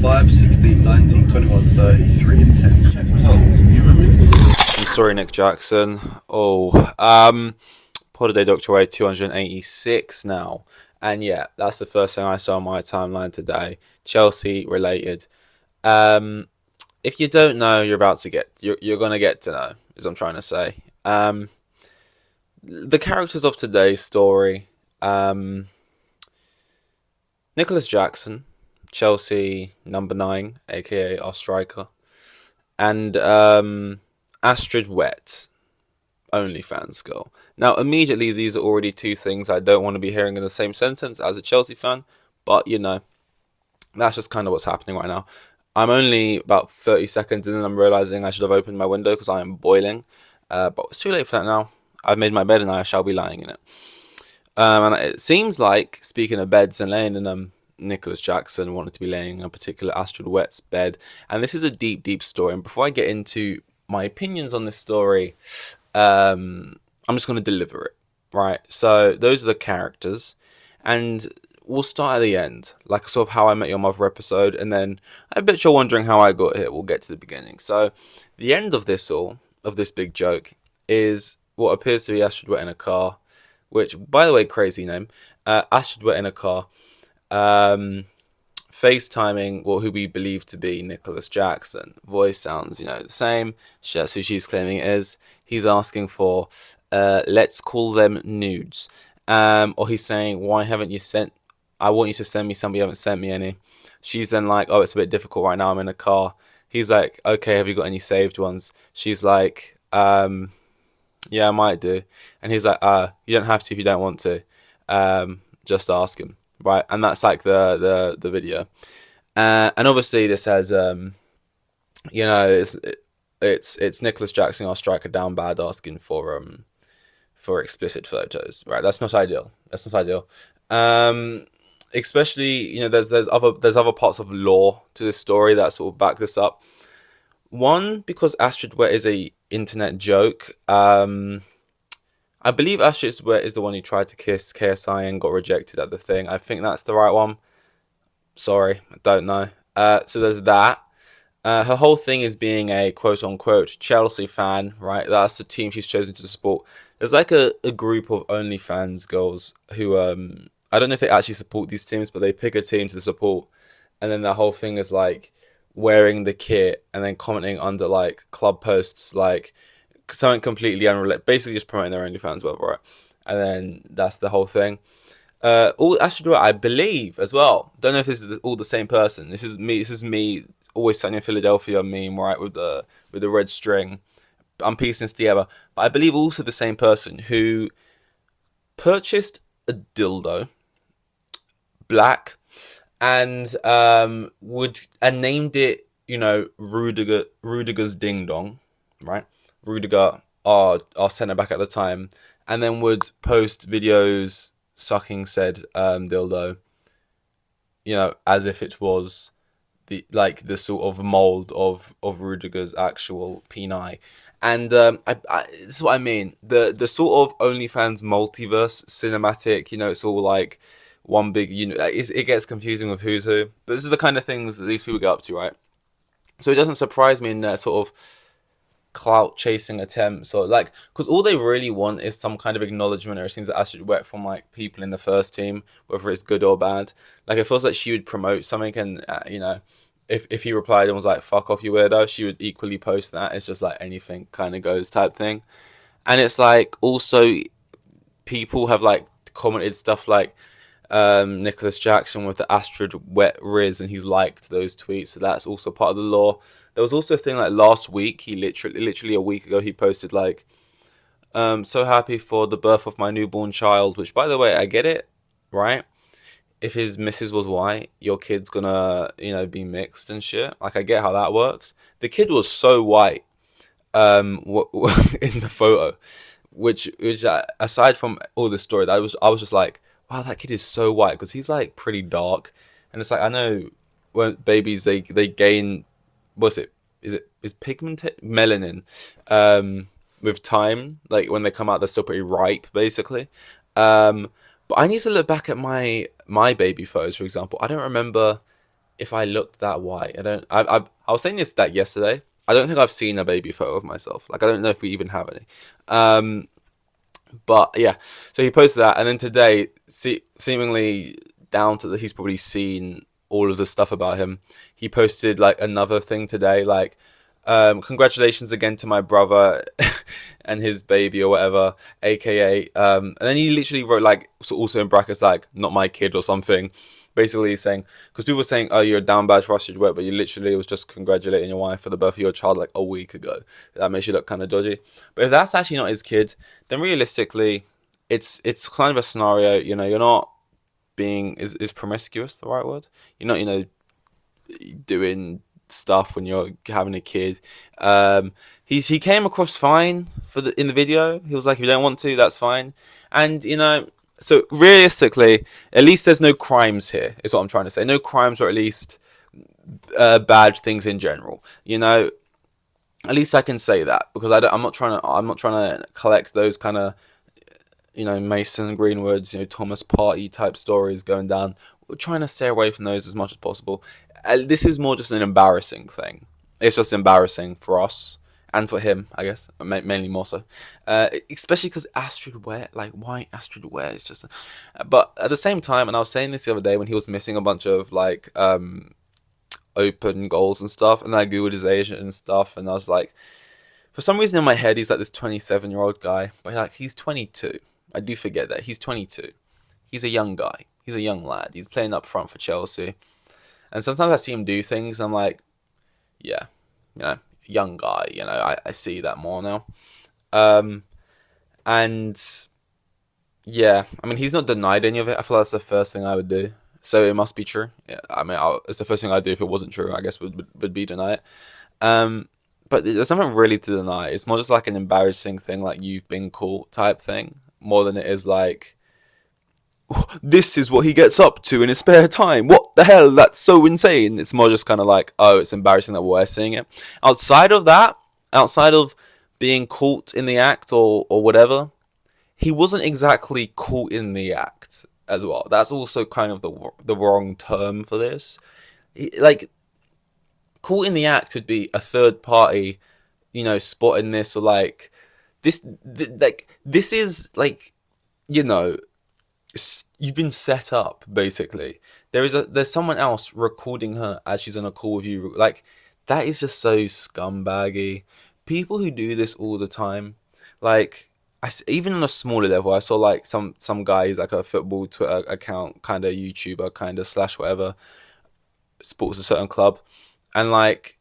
5, 16, 19, 21, 33, and 10. Check results. You remember? I'm sorry, Nick Jackson. Pod a Day Dr. Way 286 now. And yeah, that's the first thing I saw on my timeline today. Chelsea related. Um, if you don't know, you're gonna get to know, as I'm trying to say. The characters of today's story. Nicolas Jackson, Chelsea number 9, aka our striker, and Astrid Wett, OnlyFans girl. Now, immediately, these are already two things I don't want to be hearing in the same sentence as a Chelsea fan, but that's just kind of what's happening right now. I'm only about 30 seconds in and I'm realizing I should have opened my window because I am boiling, but it's too late for that now. I've made my bed and I shall be lying in it. And it seems like, speaking of beds and laying in them, Nicolas Jackson wanted to be laying in a particular Astrid Wett's bed. And this is a deep, deep story. And before I get into my opinions on this story, I'm just going to deliver it, right? So those are the characters. And we'll start at the end, like sort of How I Met Your Mother episode. And then I bet you're wondering how I got here. We'll get to the beginning. So the end of this big joke, is what appears to be Astrid Wett in a car. Which, by the way, crazy name. Astrid Wett in a car. FaceTiming who we believe to be Nicolas Jackson. Voice sounds, the same. That's who she's claiming it is. He's asking for, let's call them nudes. Or he's saying, why haven't you sent... I want you to send me some, but you haven't sent me any. She's then like, oh, it's a bit difficult right now. I'm in a car. He's like, okay, have you got any saved ones? She's like, yeah, I might do. And he's like, you don't have to if you don't want to. Just ask him, right? And that's like the video. And obviously this has, it's Nicolas Jackson, our striker, down bad, asking for explicit photos, right? That's not ideal. Especially, there's other parts of lore to this story that sort of back this up. One, because Astrid Wett is a internet joke. I believe Astrid Wett is the one who tried to kiss KSI and got rejected at the thing. I think that's the right one. Sorry, I don't know. So there's that. Her whole thing is being a quote-unquote Chelsea fan, right? That's the team she's chosen to support. There's like a group of OnlyFans girls who, I don't know if they actually support these teams, but they pick a team to support. And then the whole thing is like wearing the kit and then commenting under like club posts, like something completely unrelated, basically just promoting their OnlyFans, whatever, right? And then that's the whole thing. All Astrid Wett, I believe, as well. Don't know if this is all the same person. This is me. Always Sunny in Philadelphia meme, right, with the red string. I'm piecing this together, but I believe also the same person who purchased a dildo, black, and named it, Rudiger's Ding Dong, right? Rudiger, our centre back at the time, and then would post videos sucking said dildo, as if it was the sort of mold of Rudiger's actual peni. And this is what I mean. The sort of OnlyFans multiverse cinematic, it's all like one big it gets confusing with who's who. But this is the kind of things that these people get up to, right? So it doesn't surprise me in their sort of clout chasing attempts, or like, because all they really want is some kind of acknowledgement, or it seems that Astrid Wett, from like people in the first team, whether it's good or bad. Like, it feels like she would promote something, and if he replied and was like, fuck off, you weirdo, she would equally post that. It's just like anything kind of goes type thing. And it's like, also people have like commented stuff like Nicolas Jackson with the Astrid Wett Riz, and he's liked those tweets, so that's also part of the lore. There was also a thing like last week, he literally a week ago, he posted like, so happy for the birth of my newborn child, which, by the way, I get it, right? If his missus was white, your kid's gonna, be mixed and shit. Like, I get how that works. The kid was so white, in the photo, which aside from all this story, I was just like, wow, that kid is so white, because he's like pretty dark, and it's like, I know when babies they gain, is pigment melanin with time, like when they come out they're still pretty ripe, basically. But I need to look back at my baby photos, for example. I don't remember if I looked that white. I was saying that yesterday. I don't think I've seen a baby photo of myself. Like, I don't know if we even have any. But yeah, so he posted that, and then today, seemingly down to that, he's probably seen all of the stuff about him. He posted like another thing today, like, congratulations again to my brother and his baby or whatever, aka. And then he literally wrote like, so also in brackets, like, not my kid or something. Basically saying, because people were saying, oh, you're down bad for Astrid Wett, but you literally was just congratulating your wife for the birth of your child like a week ago. That makes you look kind of dodgy. But if that's actually not his kid, then realistically, it's kind of a scenario. You know, you're not being, is promiscuous the right word? You're not, doing stuff when you're having a kid. He came across fine in the video. He was like, if you don't want to, that's fine. And so realistically, at least there's no crimes here, is what I'm trying to say. No crimes, or at least bad things in general. At least I can say that, because I'm not trying to collect those kind of Mason Greenwood's, Thomas Party type stories going down. We're trying to stay away from those as much as possible. This is more just an embarrassing thing. It's just embarrassing for us. And for him, I guess, mainly more so. Especially because Astrid Wett, like, why Astrid Wett? It's just... But at the same time, and I was saying this the other day when he was missing a bunch of, like, open goals and stuff, and I googled his age and stuff, and I was like... For some reason in my head, he's like this 27-year-old guy, but like, he's 22. I do forget that. He's 22. He's a young guy. He's a young lad. He's playing up front for Chelsea. And sometimes I see him do things, and I'm like, yeah, young guy, I see that more now. And yeah, I mean, he's not denied any of it. I feel like that's the first thing I would do. So it must be true. Yeah, I mean, it's the first thing I'd do if it wasn't true, I guess, would be deny it. But there's nothing really to deny. It's more just like an embarrassing thing, like you've been caught type thing, more than it is like, this is what he gets up to in his spare time. What the hell? That's so insane. It's more just kind of like, oh, it's embarrassing that we're seeing it. Outside of that, outside of being caught in the act or whatever, he wasn't exactly caught in the act as well. That's also kind of the wrong term for this. Like, caught in the act would be a third party, spotting this, or like this. This is like, you've been set up, basically. There's someone else recording her as she's on a call with you. Like, that is just so scumbaggy. People who do this all the time, like, even on a smaller level, I saw like some guy who's like a football Twitter account, kind of YouTuber, kind of / whatever, supports a certain club, and like,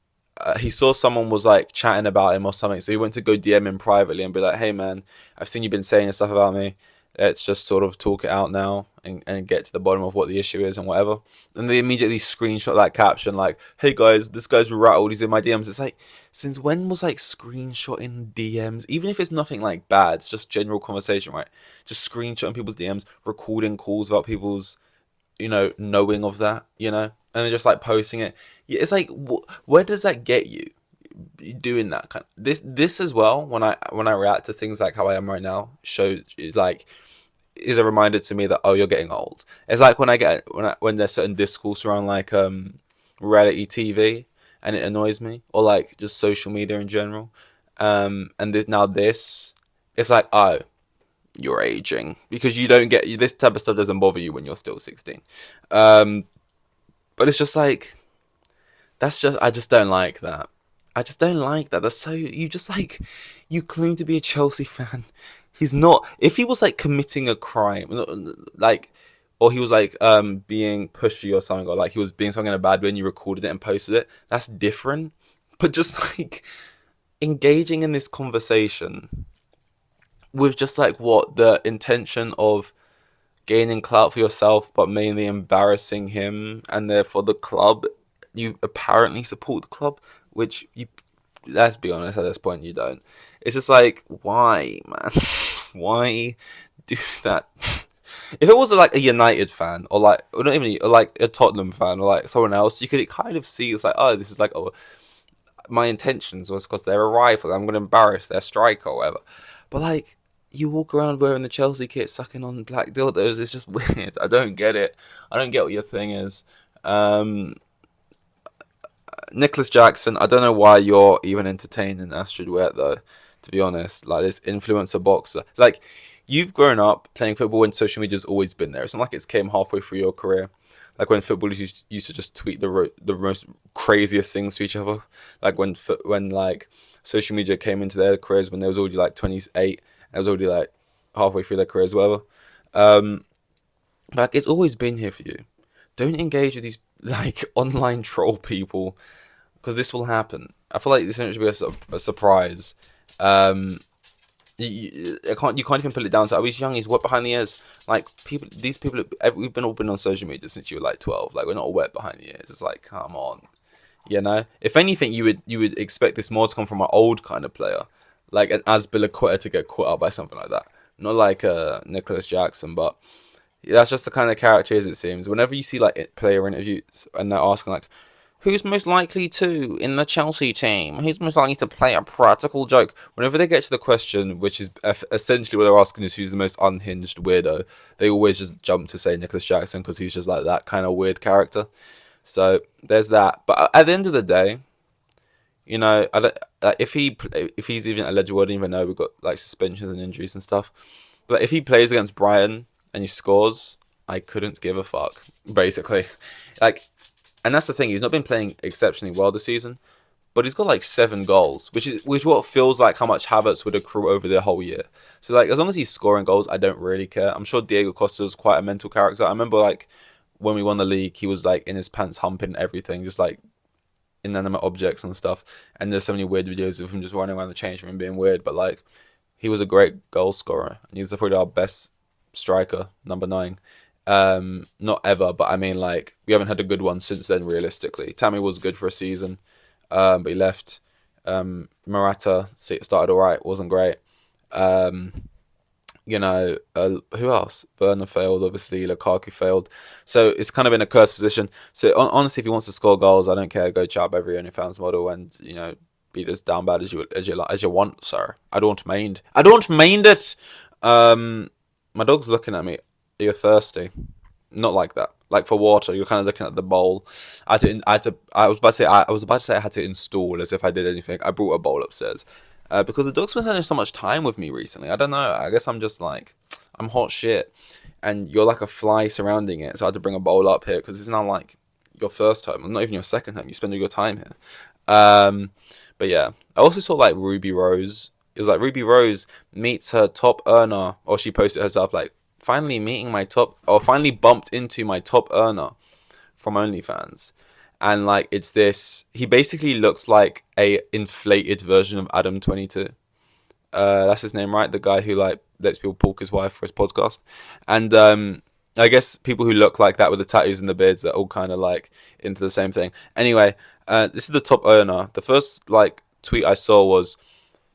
he saw someone was like chatting about him or something, so he went to go DM him privately and be like, hey man, I've seen you've been saying stuff about me. Let's just sort of talk it out now and get to the bottom of what the issue is and whatever. And they immediately screenshot that caption like, hey guys, this guy's rattled, he's in my DMs. It's like, since when was like screenshotting DMs? Even if it's nothing like bad, it's just general conversation, right? Just screenshotting people's DMs, recording calls about people's, knowing of that, and then just like posting it. Yeah, it's like, where does that get you? Doing that kind of this as well, when I react to things like how I am right now, is a reminder to me that, oh, you're getting old. It's like when there's certain discourse around like reality TV, and it annoys me, or like just social media in general, and now this, it's like, oh, you're aging, because you don't get this type of stuff doesn't bother you when you're still 16. But it's just like, I just don't like that. I just don't like that. That's so, you claim to be a Chelsea fan. He's not. If he was like committing a crime, like, or he was like being pushy or something, or like he was being something in a bad way and you recorded it and posted it, that's different. But just like engaging in this conversation with just like what the intention of gaining clout for yourself, but mainly embarrassing him and therefore the club. You apparently support the club, which you, let's be honest, at this point you don't. It's just like, why, man? Why do that? If it was like a United fan, or like, or not even, or like a Tottenham fan, or like someone else, you could kind of see it's like, oh, this is like, oh, my intentions was because they're a rival, I'm going to embarrass their striker or whatever. But like, you walk around wearing the Chelsea kit, sucking on black dildos, it's just weird. I don't get it. I don't get what your thing is. Nicolas Jackson, I don't know why you're even entertained in Astrid Wett though, to be honest. Like this influencer boxer. Like you've grown up playing football and social media's always been there. It's not like it's came halfway through your career. Like when footballers used to just tweet the most craziest things to each other. Like when like social media came into their careers when they was already like 28, and it was already like halfway through their careers, whatever. Like it's always been here for you. Don't engage with these like online troll people because this will happen. I feel like this should be a surprise. You can't even put it down to, oh, he's young, he's wet behind the ears. Like these people, we've all been on social media since you were like 12. Like we're not wet behind the ears. It's like, come on, you know. If anything, you would expect this more to come from an old kind of player, like an Asbilla to get caught up by something like that. Not like Nicolas Jackson, but that's just the kind of character it seems. Whenever you see like player interviews and they're asking like, who's most likely to in the Chelsea team? Who's most likely to play a practical joke? Whenever they get to the question, which is essentially what they're asking is who's the most unhinged weirdo, they always just jump to say Nicolas Jackson because he's just like that kind of weird character. So there's that. But at the end of the day, you know, I don't, if he's even eligible, I don't even know. We've got like suspensions and injuries and stuff. But if he plays against Brighton and he scores, I couldn't give a fuck, basically. Like, and that's the thing, he's not been playing exceptionally well this season, but he's got like 7 goals, which what feels like how much Havertz would accrue over the whole year. So like, as long as he's scoring goals, I don't really care. I'm sure Diego Costa is quite a mental character. I remember like when we won the league, he was like in his pants humping everything, just like inanimate objects and stuff. And there's so many weird videos of him just running around the change room being weird, but like he was a great goal scorer, and he was probably our best striker, number 9. Not ever, but I mean, like, we haven't had a good one since then, realistically. Tammy was good for a season, but he left. Morata started alright, wasn't great. You know, who else? Werner failed, obviously. Lukaku failed. So it's kind of in a cursed position. So honestly, if he wants to score goals, I don't care. Go chat up every OnlyFans model and, you know, beat as down bad as you want, sir. I don't mind. I don't mind it. My dog's looking at me. You're thirsty. Not like that. Like for water, you're kind of looking at the bowl. I was about to say I had to install as if I did anything. I brought a bowl upstairs because the dog's been spending so much time with me recently. I don't know. I guess I'm just like, I'm hot shit, and you're like a fly surrounding it. So I had to bring a bowl up here because it's not like your first home, not even your second home. You spend all your time here. But yeah, I also saw like Ruby Rose. It was like Ruby Rose meets her top earner, or she posted herself like, finally bumped into my top earner from OnlyFans. And like, it's this, he basically looks like a inflated version of Adam 22. That's his name, right? The guy who like lets people pork his wife for his podcast. And I guess people who look like that with the tattoos and the beards are all kind of like into the same thing. Anyway, this is the top earner. The first like tweet I saw was,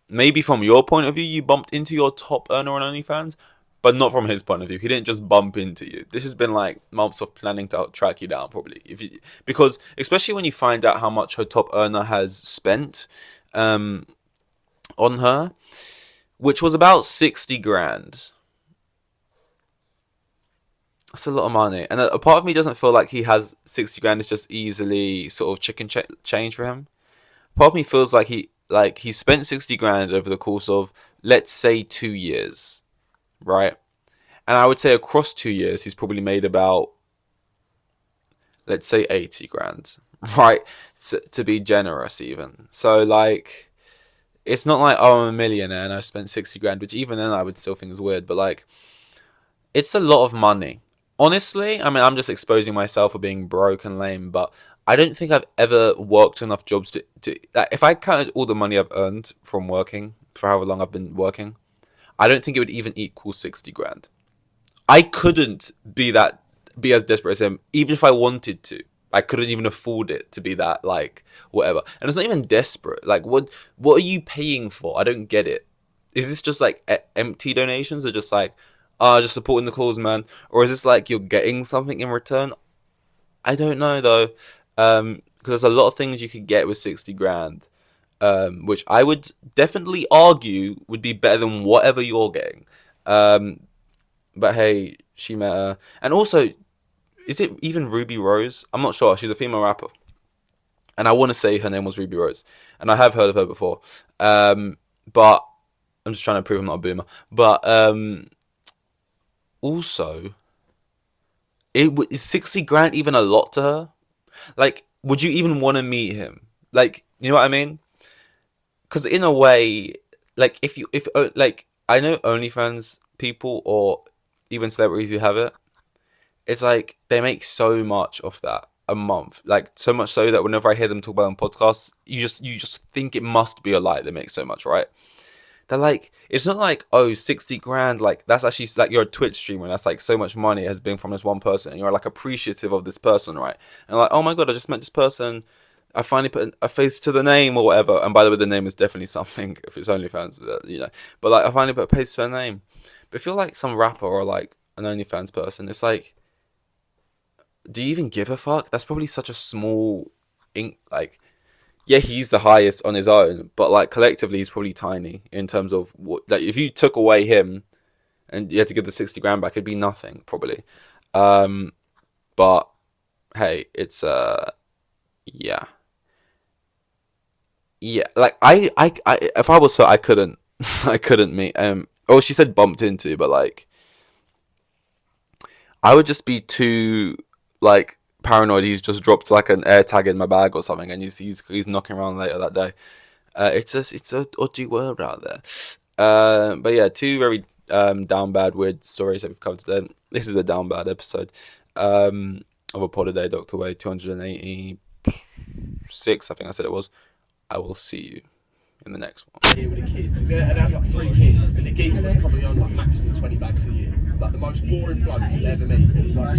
maybe from your point of view, you bumped into your top earner on OnlyFans, but not from his point of view. He didn't just bump into you. This has been like months of planning to track you down, probably. Because especially when you find out how much her top earner has spent on her, which was about 60 grand. That's a lot of money. And a part of me doesn't feel like he has 60 grand is just easily sort of chicken change for him. Part of me feels like he spent 60 grand over the course of, let's say, 2 years. Right? And I would say across 2 years, he's probably made about, let's say, 80 grand. Right? To be generous, even. So, like, it's not like, oh, I'm a millionaire and I spent 60 grand, which even then I would still think is weird. But, like, it's a lot of money. Honestly, I mean, I'm just exposing myself for being broke and lame, but I don't think I've ever worked enough jobs to like, if I counted all the money I've earned from working, for however long I've been working, I don't think it would even equal 60 grand. I couldn't be as desperate as him, even if I wanted to. I couldn't even afford it to be that, like, whatever. And it's not even desperate. Like, what are you paying for? I don't get it. Is this just, like, empty donations, or just, like, just supporting the cause, man? Or is this, like, you're getting something in return? I don't know, though. Because there's a lot of things you could get with 60 grand. Which I would definitely argue would be better than whatever you're getting. But hey, she met her. And also, is it even Ruby Rose? I'm not sure. She's a female rapper. and I want to say her name was Ruby Rose, and I have heard of her before. But I'm just trying to prove I'm not a boomer. But also, is 60 grand even a lot to her? Like, would you even want to meet him? Like, you know what I mean? Because in a way, like, if I know OnlyFans people or even celebrities who have it, it's like they make so much of that a month, like so much so that whenever I hear them talk about it on podcasts, you just think it must be a lie. They make so much, right? They're like, it's not like, oh, 60 grand, like that's actually like you're a Twitch streamer and that's like so much money has been from this one person and you're like appreciative of this person, right? And like, oh my god, I just met this person, I finally put a face to the name or whatever. And by the way, the name is definitely something if it's OnlyFans, you know. But like, I finally put a face to the name. But if you're like some rapper or like an OnlyFans person, it's like, do you even give a fuck? That's probably such a small like, yeah, he's the highest on his own, but like collectively he's probably tiny in terms of what, like if you took away him and you had to give the 60 grand back, it'd be nothing probably. But hey, it's yeah. Yeah, like I if I was her, I couldn't I couldn't meet oh, she said bumped into, but like I would just be too like paranoid. He's just dropped like an air tag in my bag or something, and he's knocking around later that day. It's a dodgy world out there. But yeah, two very down bad weird stories that we've covered today. This is a down bad episode of a pod a day. Dr. Way 286, I think I said it was. I will see you in the next one. Here with the kids, and I had like 3 kids, and the geezer was probably on like maximum 20 bags a year. Like the most boring bloke you'd ever meet. He was like,